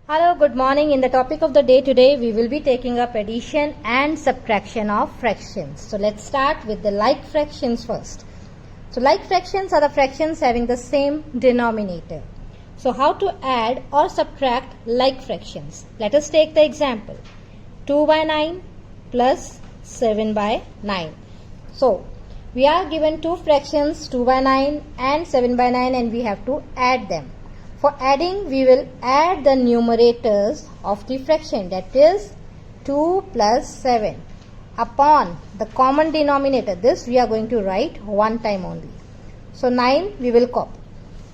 Hello, good morning. In the topic of the day today, we will be taking up addition and subtraction of fractions. So let's start with the like fractions first. So like fractions are the fractions having the same denominator. So how to add or subtract like fractions? Let us take the example. 2 by 9 plus 7 by 9. So we are given two fractions, 2 by 9 and 7 by 9, and we have to add them. For adding, we will add the numerators of the fraction, that is 2 plus 7 upon the common denominator. This we are going to write one time only. So 9 we will copy.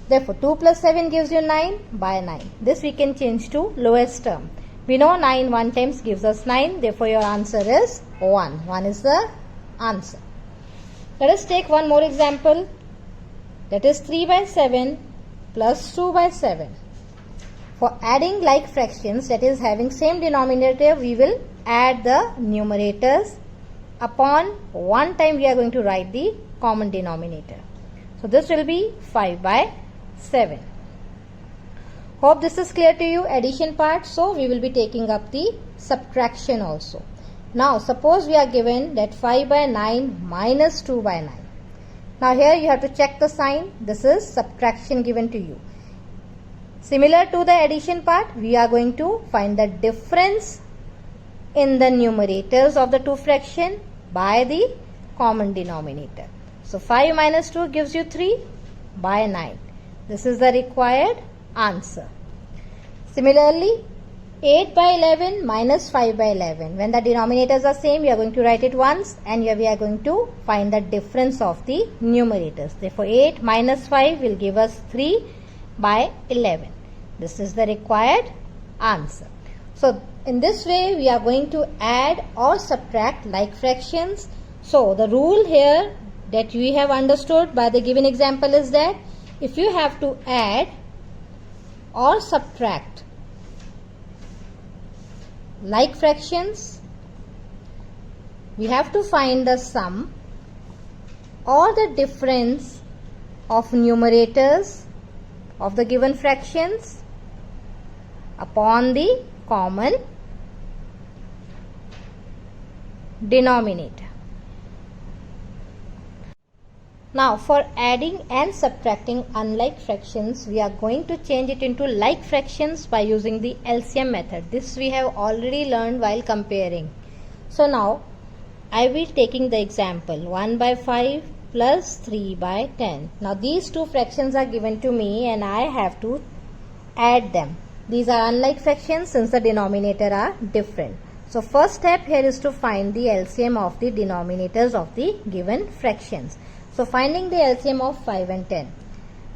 Therefore 2 plus 7 gives you 9 by 9. This we can change to lowest term. We know 9 1 times gives us 9. Therefore your answer is 1. 1 is the answer. Let us take one more example. That is 3 by 7 plus 2 by 7. For adding like fractions, that is having same denominator, we will add the numerators upon one time we are going to write the common denominator. So this will be 5 by 7. Hope this is clear to you, addition part. So we will be taking up the subtraction also. Now suppose we are given that 5 by 9 minus 2 by 9. Now here you have to check the sign. This is subtraction given to you. Similar to the addition part, we are going to find the difference in the numerators of the two fraction by the common denominator. So 5 minus 2 gives you 3 by 9. This is the required answer. Similarly, 8 by 11 minus 5 by 11. When the denominators are same, we are going to write it once, and here we are going to find the difference of the numerators. Therefore 8 minus 5 will give us 3 by 11. This is the required answer. So in this way we are going to add or subtract like fractions. So the rule here that we have understood by the given example is that if you have to add or subtract like fractions, we have to find the sum or the difference of numerators of the given fractions upon the common denominator. Now for adding and subtracting unlike fractions, we are going to change it into like fractions by using the LCM method. This we have already learned while comparing. So now I will be taking the example 1 by 5 plus 3 by 10. Now these two fractions are given to me and I have to add them. These are unlike fractions since the denominator are different. So first step here is to find the LCM of the denominators of the given fractions. So finding the LCM of 5 and 10.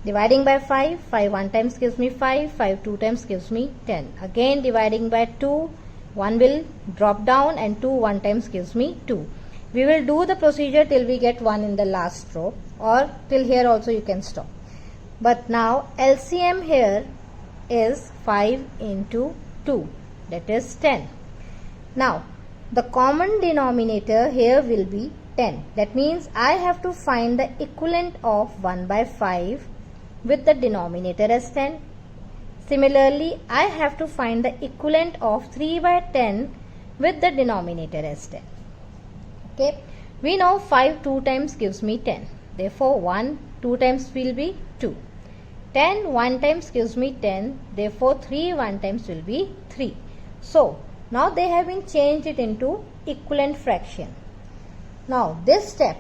Dividing by 5, 5 1 times gives me 5, 5 2 times gives me 10. Again dividing by 2, 1 will drop down and 2 1 times gives me 2. We will do the procedure till we get 1 in the last row, or till here also you can stop. But now LCM here is 5 into 2, that is 10. Now the common denominator here will be 10. That means I have to find the equivalent of 1 by 5 with the denominator as 10. Similarly, I have to find the equivalent of 3 by 10 with the denominator as 10. Okay. We know 5 2 times gives me 10. Therefore 1 2 times will be 2. 10 1 times gives me 10. Therefore 3 1 times will be 3. So now they have been changed it into equivalent fraction. Now this step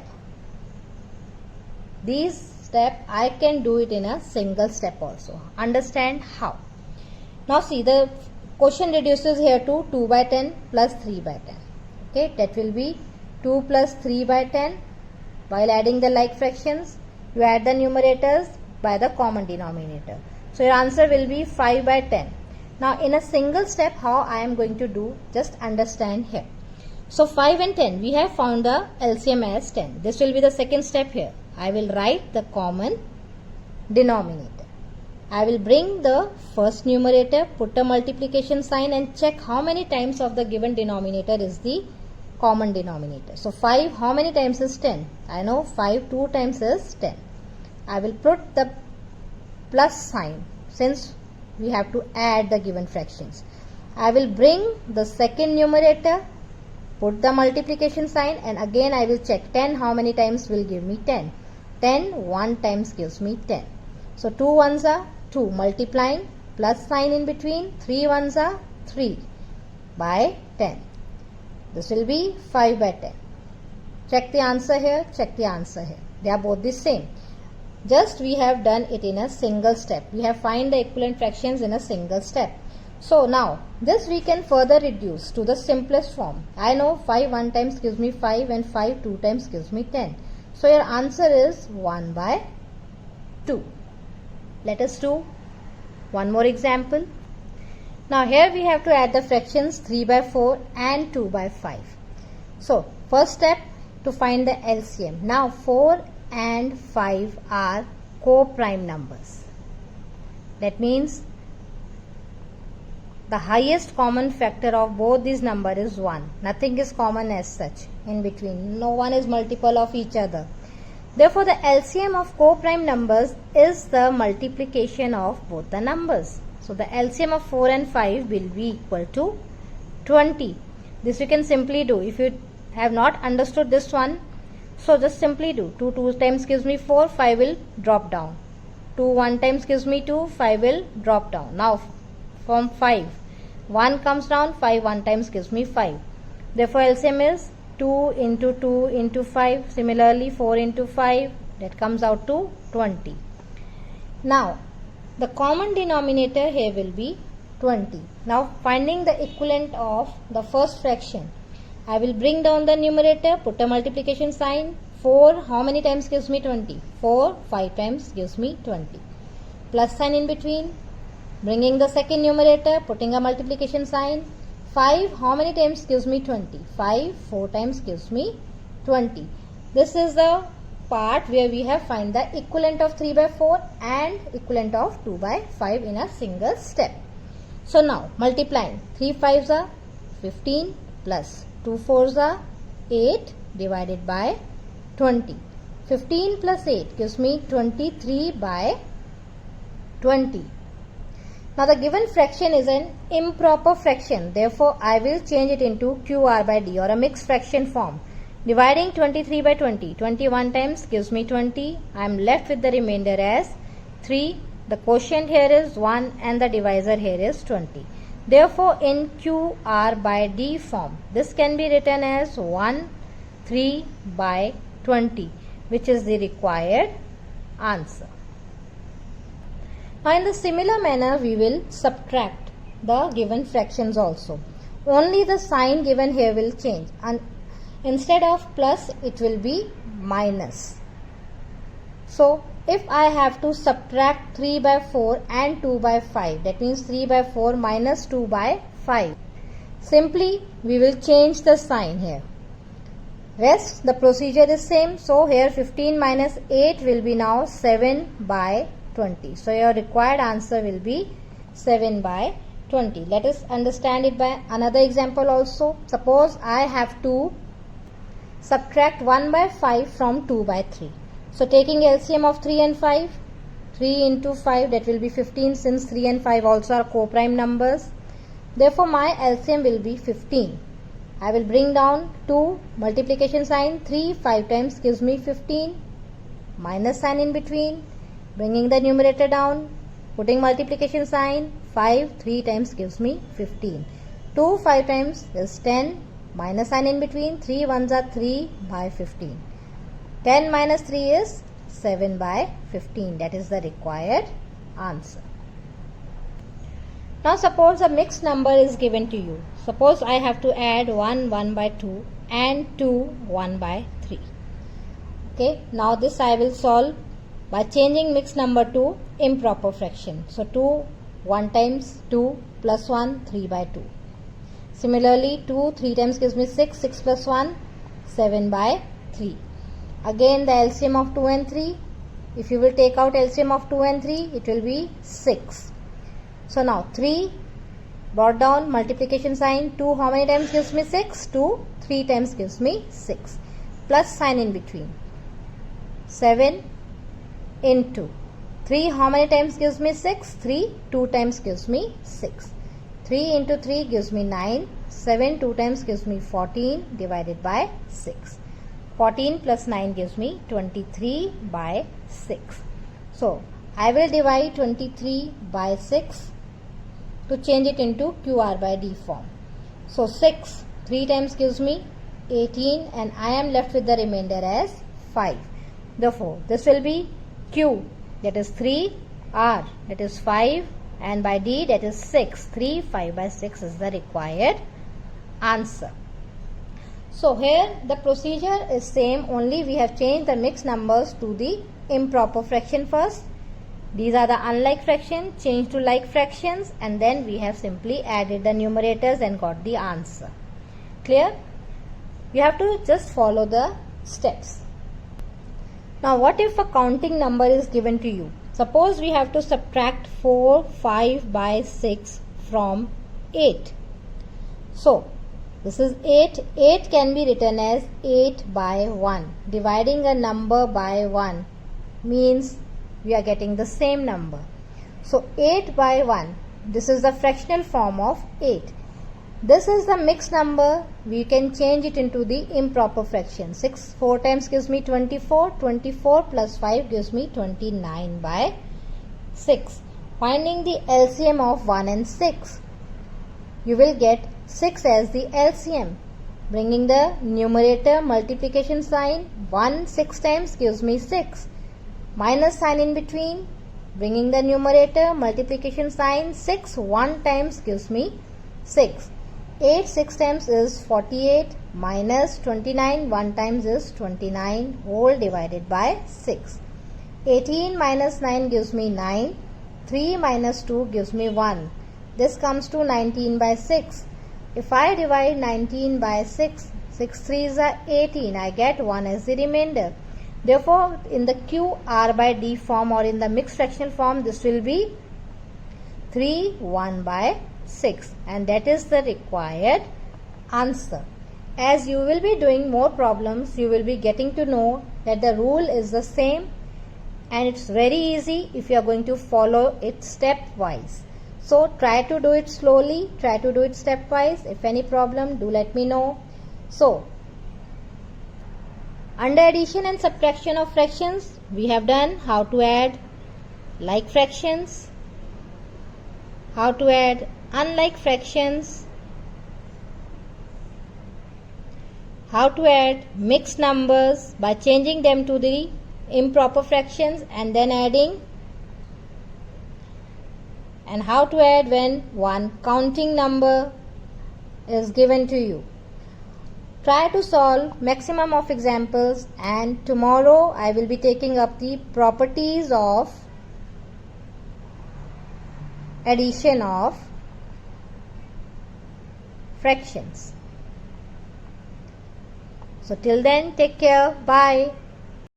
I can do it in a single step also. Understand how? Now see, the question reduces here to 2 by 10 plus 3 by 10. Okay, that will be 2 plus 3 by 10. While adding the like fractions, you add the numerators by the common denominator. So your answer will be 5 by 10. Now in a single step how I am going to do, just understand here. So 5 and 10, we have found the LCM as 10. This will be the second step here. I will write the common denominator. I will bring the first numerator, put a multiplication sign and check how many times of the given denominator is the common denominator. So 5 how many times is 10? I know 5 2 times is 10. I will put the plus sign since we have to add the given fractions. I will bring the second numerator, put the multiplication sign, and again I will check 10 how many times will give me 10. 10 1 times gives me 10. So 2 ones are 2, multiplying, plus sign in between, 3 ones are 3 by 10. This will be 5 by 10. Check the answer here, check the answer here. They are both the same. Just we have done it in a single step. We have find the equivalent fractions in a single step. So now this we can further reduce to the simplest form. I know 5 1 times gives me 5 and 5 2 times gives me 10. So your answer is 1 by 2. Let us do one more example. Now here we have to add the fractions 3 by 4 and 2 by 5. So first step, to find the LCM. Now 4 and 5 are co-prime numbers. That means the highest common factor of both these numbers is 1. Nothing is common as such in between. No one is multiple of each other. Therefore, the LCM of co-prime numbers is the multiplication of both the numbers. So, the LCM of 4 and 5 will be equal to 20. This you can simply do. If you have not understood this one, so just simply do. 2 2 times gives me 4, 5 will drop down. 2 1 times gives me 2, 5 will drop down. Now, from 5, 1 comes down, 5 1 times gives me 5. Therefore, LCM is 2 into 2 into 5. Similarly, 4 into 5, that comes out to 20. Now, the common denominator here will be 20. Now, finding the equivalent of the first fraction, I will bring down the numerator, put a multiplication sign. 4 how many times gives me 20? 4 5 times gives me 20. Plus sign in between. Bringing the second numerator, putting a multiplication sign. 5 how many times gives me 20? 5 4 times gives me 20. This is the part where we have find the equivalent of 3 by 4 and equivalent of 2 by 5 in a single step. So now multiplying, 3 5s are 15 plus 2 4s are 8 divided by 20. 15 plus 8 gives me 23 by 20. Now the given fraction is an improper fraction. Therefore, I will change it into QR by D or a mixed fraction form. Dividing 23 by 20. 21 times gives me 20. I am left with the remainder as 3. The quotient here is 1 and the divisor here is 20. Therefore, in QR by D form, this can be written as 1 3 by 20, which is the required answer. Now in the similar manner we will subtract the given fractions also. Only the sign given here will change, and instead of plus it will be minus. So if I have to subtract 3 by 4 and 2 by 5, that means 3 by 4 minus 2 by 5. Simply we will change the sign here. Rest the procedure is same. So here 15 minus 8 will be now 7 by 20. So your required answer will be 7 by 20. Let us understand it by another example also. Suppose I have to subtract 1 by 5 from 2 by 3. So taking LCM of 3 and 5, 3 into 5, that will be 15, since 3 and 5 also are co-prime numbers. Therefore my LCM will be 15. I will bring down 2, multiplication sign, 3 5 times gives me 15, minus sign in between. Bringing the numerator down, putting multiplication sign, 5 3 times gives me 15. 2 5 times is 10, minus sign in between, 3 ones are 3 by 15. 10 minus 3 is 7 by 15. That is the required answer. Now suppose a mixed number is given to you. Suppose I have to add 1 1 by 2 and 2 1 by 3. Okay, now this I will solve by changing mixed number to improper fraction. So 2 1 times 2 plus 1 3 by 2. Similarly 2 3 times gives me 6, 6 plus 1 7 by 3. Again the LCM of 2 and 3. If you will take out LCM of 2 and 3, it will be 6. So now 3 brought down, multiplication sign, 2 how many times gives me 6? 2 3 times gives me 6. Plus sign in between. 7 into 3 how many times gives me 6? 3. 2 times gives me 6. 3 into 3 gives me 9. 7 2 times gives me 14 divided by 6. 14 plus 9 gives me 23 by 6. So, I will divide 23 by 6 to change it into QR by D form. So, 6 3 times gives me 18 and I am left with the remainder as 5. Therefore, this will be Q, that is 3, R, that is 5, and by D, that is 6. 3, 5 by 6 is the required answer. So here the procedure is same, only we have changed the mixed numbers to the improper fraction first. These are the unlike fractions changed to like fractions, and then we have simply added the numerators and got the answer. Clear? You have to just follow the steps. Now what if a counting number is given to you? Suppose we have to subtract 4, 5 by 6 from 8. So this is 8. 8 can be written as 8 by 1. Dividing a number by 1 means we are getting the same number. So 8 by 1, this is the fractional form of 8. This is the mixed number. We can change it into the improper fraction. 6 4 times gives me 24. 24 plus 5 gives me 29 by 6. Finding the LCM of 1 and 6. You will get 6 as the LCM. Bringing the numerator multiplication sign. 1 6 times gives me 6. Minus sign in between. Bringing the numerator multiplication sign. 6 1 times gives me 6. 8 6 times is 48 minus 29 1 times is 29 whole divided by 6. 18 minus 9 gives me 9. 3 minus 2 gives me 1. This comes to 19 by 6. If I divide 19 by 6, 6 3s are 18. I get 1 as the remainder. Therefore, in the Q R by D form or in the mixed fractional form, this will be 3 1 by 6, and that is the required answer. As you will be doing more problems, you will be getting to know that the rule is the same, and it's very easy if you are going to follow it stepwise. So try to do it slowly, try to do it stepwise. If any problem, do let me know. So under addition and subtraction of fractions, we have done how to add like fractions, how to add unlike fractions, how to add mixed numbers by changing them to the improper fractions and then adding, and how to add when one counting number is given to you. Try to solve maximum of examples, and tomorrow I will be taking up the properties of addition of fractions. So till then, take care. Bye.